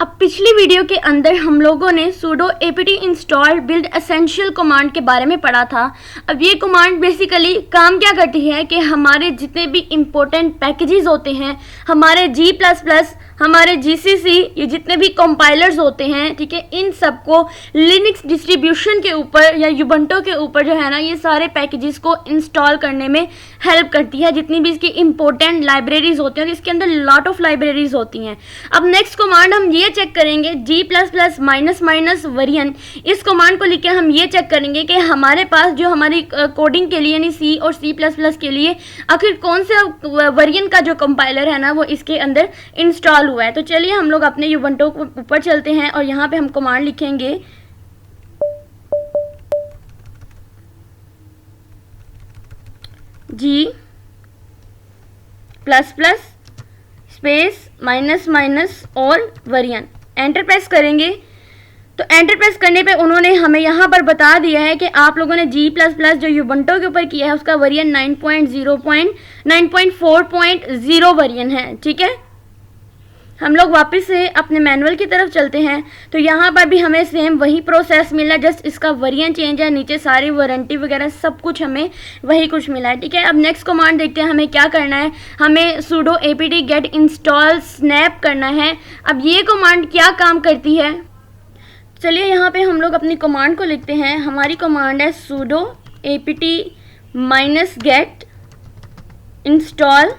अब पिछली वीडियो के अंदर हम लोगों ने sudo apt install build essential command के बारे में पढ़ा था। अब ये कमांड बेसिकली काम क्या करती है कि हमारे जितने भी इम्पोर्टेंट पैकेजेस होते हैं, हमारे G++, हमारे GCC, ये जितने भी कंपाइलर्स होते हैं, ठीक है, इन सबको लिनक्स डिस्ट्रीब्यूशन के ऊपर या यूबंटो के ऊपर जो है ना, ये सारे पैकेजेस को इंस्टॉल करने में हेल्प करती है। जितनी भी इसकी इम्पोर्टेंट लाइब्रेरीज होती हैं, तो इसके अंदर लॉट ऑफ लाइब्रेरीज होती हैं। अब नेक्स्ट कमांड हम ये चेक करेंगे G++ वर्जन। इस कमांड को लिख के हम ये चेक करेंगे कि हमारे पास जो हमारी कोडिंग के लिए यानी C और C++ के लिए आखिर कौन से वर्जन का जो कंपाइलर है ना, वो इसके अंदर इंस्टॉल हुआ है। तो चलिए हम लोग अपने यूबंटो को ऊपर चलते हैं और यहाँ पे हम कमांड लिखेंगे G++ स्पेस माइनस और वर्जन, एंटर प्रेस करेंगे। तो एंटर प्रेस करने पे उन्होंने हमें यहाँ पर बता दिया है कि आप लोगों ने G++ जो यूबंटो के ऊपर किया है उसका वर्जन 9.4.0 वर्जन है। ठीक है, हम लोग वापस से अपने मैनुअल की तरफ चलते हैं। तो यहाँ पर भी हमें सेम वही प्रोसेस मिला, जस्ट इसका वर्जन चेंज है, नीचे सारी वारंटी वगैरह सब कुछ हमें वही कुछ मिला है। ठीक है, अब नेक्स्ट कमांड देखते हैं हमें क्या करना है। हमें sudo apt get install snap करना है। अब ये कमांड क्या काम करती है, चलिए यहाँ पे हम लोग अपनी कमांड को लिखते हैं। हमारी कमांड है sudo apt -get install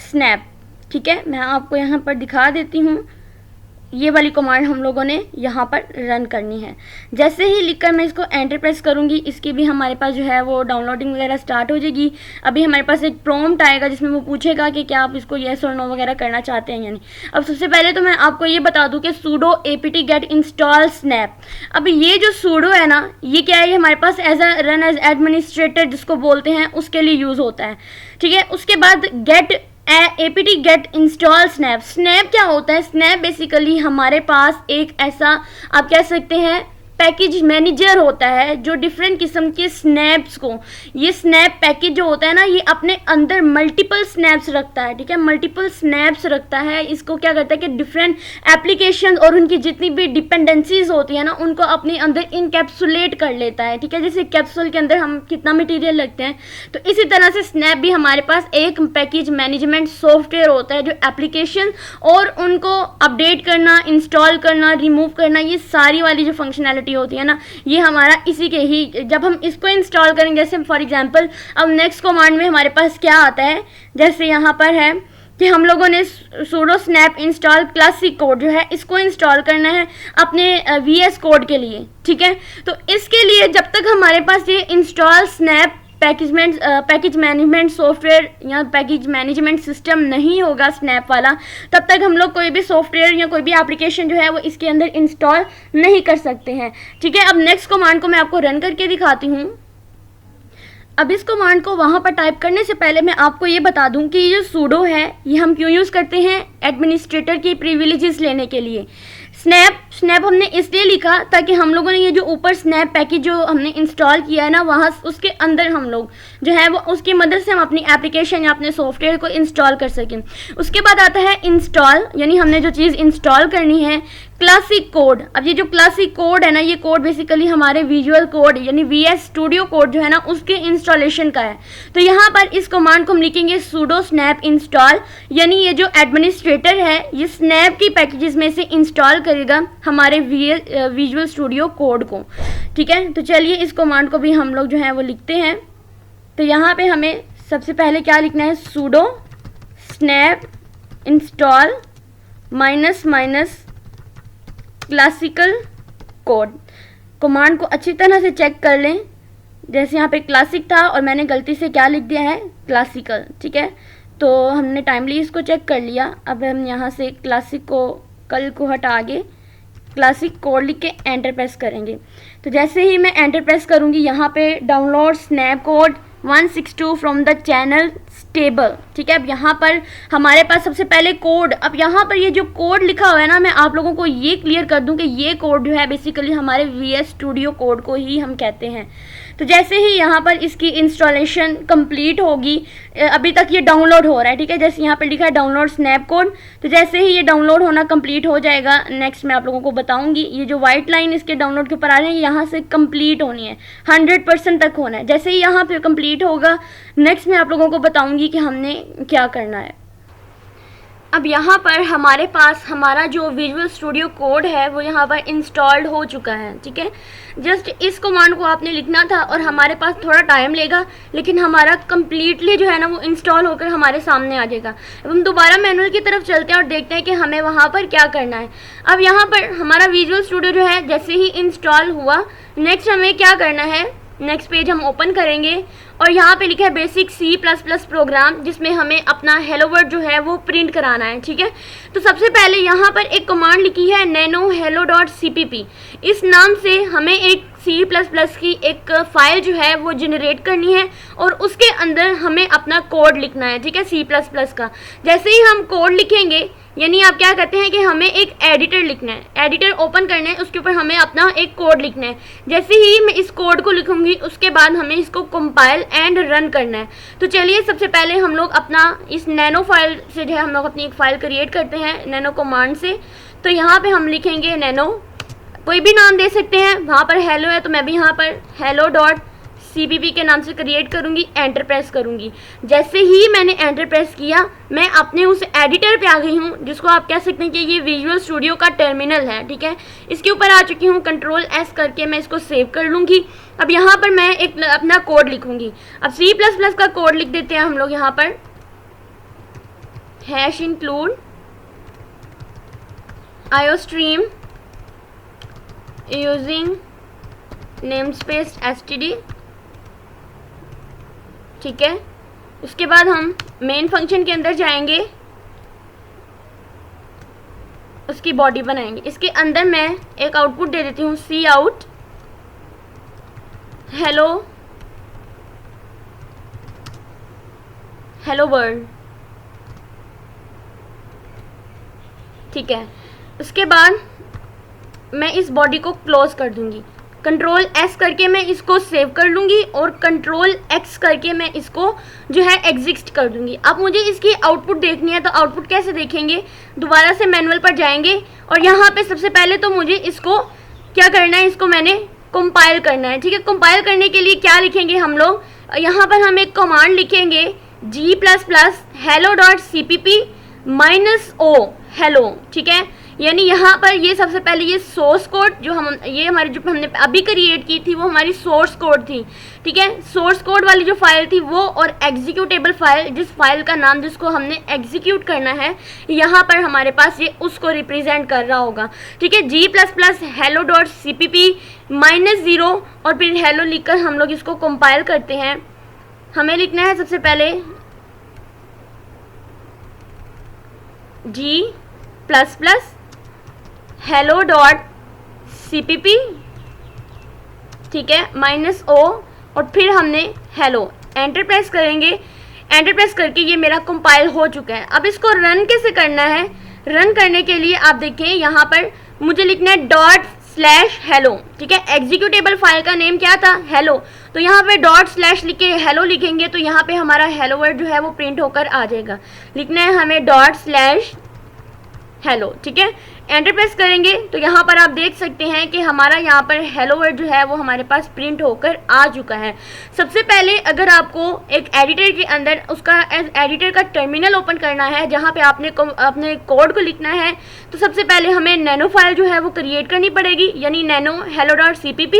snap। ठीक है, मैं आपको यहाँ पर दिखा देती हूँ। ये वाली कमांड हम लोगों ने यहाँ पर रन करनी है। जैसे ही लिखकर मैं इसको एंटर प्रेस करूँगी, इसकी भी हमारे पास जो है वो डाउनलोडिंग वगैरह स्टार्ट हो जाएगी। अभी हमारे पास एक प्रॉम्प्ट आएगा जिसमें वो पूछेगा कि क्या आप इसको येस और नो वगैरह करना चाहते हैं या नहीं। अब सबसे पहले तो मैं आपको ये बता दूँ कि sudo apt get install snap। अब ये जो sudo है ना, ये क्या है, ये हमारे पास as a run as administrator जिसको बोलते हैं उसके लिए यूज़ होता है। ठीक है, उसके बाद get apt get install snap। Snap क्या होता है? स्नैप बेसिकली हमारे पास एक ऐसा आप कह सकते हैं पैकेज मैनेजर होता है जो डिफरेंट किस्म के स्नैप्स को, ये स्नैप पैकेज जो होता है ना, ये अपने अंदर मल्टीपल स्नैप्स रखता है। ठीक है, मल्टीपल स्नैप्स रखता है। इसको क्या करता है कि डिफरेंट एप्लीकेशन और उनकी जितनी भी डिपेंडेंसीज होती है ना, उनको अपने अंदर इनकैप्सुलेट कर लेता है। ठीक है, जैसे कैप्सूल के अंदर हम कितना मटीरियल लगते हैं, तो इसी तरह से स्नैप भी हमारे पास एक पैकेज मैनेजमेंट सॉफ्टवेयर होता है जो एप्लीकेशन और उनको अपडेट करना, इंस्टॉल करना, रिमूव करना, ये सारी वाली जो फंक्शनैलिटी होती है ना, ये हमारा इसी के ही, जब हम इसको इंस्टॉल करेंगे, जैसे फॉर एग्जांपल अब नेक्स्ट कमांड में हमारे पास क्या आता है, जैसे यहाँ पर है कि हम लोगों ने sudo snap install classic code जो है इसको इंस्टॉल करना है अपने VS कोड के लिए। ठीक है, तो इसके लिए जब तक हमारे पास ये install snap package management software या पैकेज मैनेजमेंट सिस्टम नहीं होगा स्नैप वाला, तब तक हम लोग कोई भी सॉफ्टवेयर या कोई भी एप्लीकेशन जो है वो इसके अंदर इंस्टॉल नहीं कर सकते हैं। ठीक है, अब नेक्स्ट कमांड को मैं आपको रन करके दिखाती हूँ। अब इस कमांड को वहाँ पर टाइप करने से पहले मैं आपको ये बता दूं कि ये जो sudo है ये हम क्यों यूज़ करते हैं, एडमिनिस्ट्रेटर की प्रिविलेजेस लेने के लिए। स्नैप हमने इसलिए लिखा ताकि हम लोगों ने ये जो ऊपर स्नैप पैकेज जो हमने इंस्टॉल किया है ना, वहाँ उसके अंदर हम लोग जो है वो उसकी मदद से हम अपनी एप्लीकेशन या अपने सॉफ्टवेयर को इंस्टॉल कर सकें। उसके बाद आता है इंस्टॉल, यानी हमने जो चीज़ इंस्टॉल करनी है क्लासिक कोड। अब ये जो क्लासिक कोड है ना, ये कोड बेसिकली हमारे विजुअल कोड यानी VS स्टूडियो कोड जो है ना उसके इंस्टॉलेशन का है। तो यहाँ पर इस कमांड को हम लिखेंगे sudo snap install, यानी ये जो एडमिनिस्ट्रेटर है ये स्नैप की पैकेजेस में से इंस्टॉल करेगा हमारे विजुअल स्टूडियो कोड को। ठीक है, तो चलिए इस कमांड को भी हम लोग जो है वो लिखते हैं। तो यहाँ पे हमें सबसे पहले क्या लिखना है, sudo snap install -- classical code. Command को अच्छी तरह से चेक कर लें, जैसे यहाँ पे क्लासिक था और मैंने गलती से क्या लिख दिया है, क्लासिकल। ठीक है, तो हमने टाइमली इसको चेक कर लिया। अब हम यहाँ से क्लासिक को कल को हटा के क्लासिक कोड लिख के एंटर प्रेस करेंगे। तो जैसे ही मैं एंटर प्रेस करूँगी, यहाँ पे download snap code 162 from the channel table, ठीक है। अब यहाँ पर हमारे पास सबसे पहले कोड, अब यहाँ पर ये जो कोड लिखा हुआ है ना, मैं आप लोगों को ये क्लियर कर दूं कि ये कोड जो है बेसिकली हमारे VS स्टूडियो कोड को ही हम कहते हैं। तो जैसे ही यहाँ पर इसकी इंस्टॉलेशन कंप्लीट होगी, अभी तक ये डाउनलोड हो रहा है, ठीक है। जैसे यहाँ पर लिखा है डाउनलोड स्नैप कोड, तो जैसे ही ये डाउनलोड होना कंप्लीट हो जाएगा, नेक्स्ट मैं आप लोगों को बताऊंगी। ये जो व्हाइट लाइन इसके डाउनलोड के ऊपर आ रहे हैं, यहाँ से कंप्लीट होनी है, 100% तक होना है। जैसे ही यहाँ पे कंप्लीट होगा, नेक्स्ट मैं आप लोगों को बताऊंगी कि हमने क्या करना है। अब यहाँ पर हमारे पास हमारा जो विजुअल स्टूडियो कोड है वो यहाँ पर इंस्टॉल्ड हो चुका है, ठीक है। जस्ट इस कमांड को आपने लिखना था और हमारे पास थोड़ा टाइम लेगा, लेकिन हमारा कंप्लीटली जो है ना वो इंस्टॉल होकर हमारे सामने आ जाएगा। अब हम दोबारा मैनुअल की तरफ चलते हैं और देखते हैं कि हमें वहाँ पर क्या करना है। अब यहाँ पर हमारा विजुअल स्टूडियो जो है जैसे ही इंस्टॉल हुआ, नेक्स्ट हमें क्या करना है, नेक्स्ट पेज हम ओपन करेंगे और यहाँ पे लिखा है बेसिक C++ प्रोग्राम, जिसमें हमें अपना हेलो वर्ड जो है वो प्रिंट कराना है, ठीक है। तो सबसे पहले यहाँ पर एक कमांड लिखी है nanohello.cpp। इस नाम से हमें एक C++ की एक फाइल जो है वो जनरेट करनी है और उसके अंदर हमें अपना कोड लिखना है, ठीक है, C++ का। जैसे ही हम कोड लिखेंगे, यानी आप क्या करते हैं कि हमें एक एडिटर लिखना है, एडिटर ओपन करना है, उसके ऊपर हमें अपना एक कोड लिखना है। जैसे ही मैं इस कोड को लिखूंगी, उसके बाद हमें इसको कंपाइल एंड रन करना है। तो चलिए सबसे पहले हम लोग अपना इस नैनो फाइल से जो है हम लोग अपनी एक फ़ाइल क्रिएट करते हैं नैनो कमांड से। तो यहाँ पे हम लिखेंगे नैनो, कोई भी नाम दे सकते हैं, वहाँ पर हेलो है तो मैं भी यहाँ पर hello.cpp के नाम से क्रिएट करूँगी, एंटर प्रेस करूँगी। जैसे ही मैंने एंटर प्रेस किया, मैं अपने उस एडिटर पे आ गई हूँ, जिसको आप कह सकते हैं कि ये विजुअल स्टूडियो का टर्मिनल है, ठीक है। इसके ऊपर आ चुकी हूँ, Ctrl+S करके मैं इसको सेव कर लूँगी। अब यहाँ पर मैं एक अपना कोड लिखूँगी। अब C++ का कोड लिख देते हैं हम लोग यहाँ पर, #include iostream using namespace std, ठीक है। उसके बाद हम मेन फंक्शन के अंदर जाएंगे, उसकी बॉडी बनाएंगे। इसके अंदर मैं एक आउटपुट दे देती हूँ, cout हेलो वर्ल्ड, ठीक है। उसके बाद मैं इस बॉडी को क्लोज कर दूंगी, Ctrl+S करके मैं इसको सेव कर लूँगी और Ctrl+X करके मैं इसको जो है एग्जिस्ट कर दूँगी। अब मुझे इसकी आउटपुट देखनी है, तो आउटपुट कैसे देखेंगे, दोबारा से मैनुअल पर जाएंगे और यहाँ पे सबसे पहले तो मुझे इसको क्या करना है, इसको मैंने कंपाइल करना है, ठीक है। कंपाइल करने के लिए क्या लिखेंगे हम लोग, यहाँ पर हम एक कमांड लिखेंगे G++ hello.cpp -o हेलो, ठीक है। यानी यहाँ पर ये सबसे पहले ये सोर्स कोड जो ये हमारी जो हमने अभी क्रिएट की थी वो हमारी सोर्स कोड थी, ठीक है। सोर्स कोड वाली जो फाइल थी वो, और एग्जीक्यूटेबल फाइल, जिस फाइल का नाम जिसको हमने एग्जीक्यूट करना है, यहाँ पर हमारे पास ये उसको रिप्रेजेंट कर रहा होगा, ठीक है। G++ hello.cpp -0 और फिर हेलो लिखकर हम लोग इसको कंपाइल करते हैं। हमें लिखना है सबसे पहले G++ hello.cpp, ठीक है, -o और फिर हमने हेलो, एंटर प्रेस करेंगे। एंटर प्रेस करके ये मेरा कंपाइल हो चुका है। अब इसको रन कैसे करना है, रन करने के लिए आप देखें यहाँ पर मुझे लिखना है ./hello, ठीक है। एग्जीक्यूटेबल फाइल का नेम क्या था, हेलो, तो यहाँ पे ./ लिख के हेलो लिखेंगे तो यहाँ पे हमारा हेलो वर्ड जो है वो प्रिंट होकर आ जाएगा। लिखना है हमें ./hello, ठीक है। एंटर प्रेस करेंगे तो यहाँ पर आप देख सकते हैं कि हमारा यहाँ पर हेलो वर्ड जो है वो हमारे पास प्रिंट होकर आ चुका है। सबसे पहले अगर आपको एक एडिटर के अंदर उसका एडिटर का टर्मिनल ओपन करना है, जहाँ पे आपने अपने कोड को लिखना है, तो सबसे पहले हमें नैनो फाइल जो है वो क्रिएट करनी पड़ेगी, यानी nanohello.cpp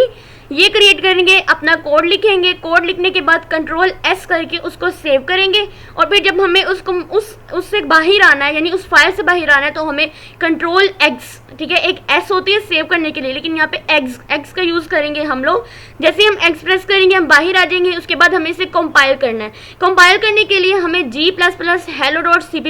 ये क्रिएट करेंगे, अपना कोड लिखेंगे। कोड लिखने के बाद Ctrl+S करके उसको सेव करेंगे और फिर जब हमें उसको उससे बाहर आना है, यानी उस फाइल से बाहर आना है, तो हमें एग्स, ठीक है, एक एस होती है सेव करने के लिए, लेकिन यहाँ पे एग्स का यूज़ करेंगे हम लोग। जैसे हम एग्स प्रेस करेंगे हम बाहर आ जाएंगे, उसके बाद हमें इसे कंपाइल करना है। कंपाइल करने के लिए हमें g++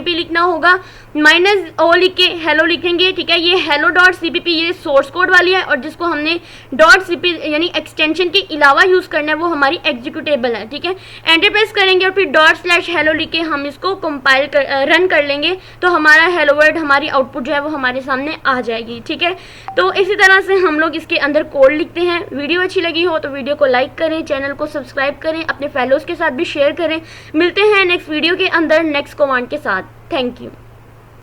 लिखना होगा, -o लिख के हेलो लिखेंगे, ठीक है। ये hello.cpp ये सोर्स कोड वाली है, और जिसको हमने .cp यानी एक्सटेंशन के अलावा यूज़ करना है वो हमारी एग्जीक्यूटेबल है, ठीक है। एंटर प्रेस करेंगे और फिर ./hello लिख के हम इसको कंपाइल रन कर लेंगे, तो हमारा हेलो वर्ड, हमारी आउटपुट जो है वो हमारे सामने आ जाएगी, ठीक है। तो इसी तरह से हम लोग इसके अंदर कोड लिखते हैं। वीडियो अच्छी लगी हो तो वीडियो को लाइक करें, चैनल को सब्सक्राइब करें, अपने फेलोज़ के साथ भी शेयर करें। मिलते हैं नेक्स्ट वीडियो के अंदर नेक्स्ट कमांड के साथ। Thank you.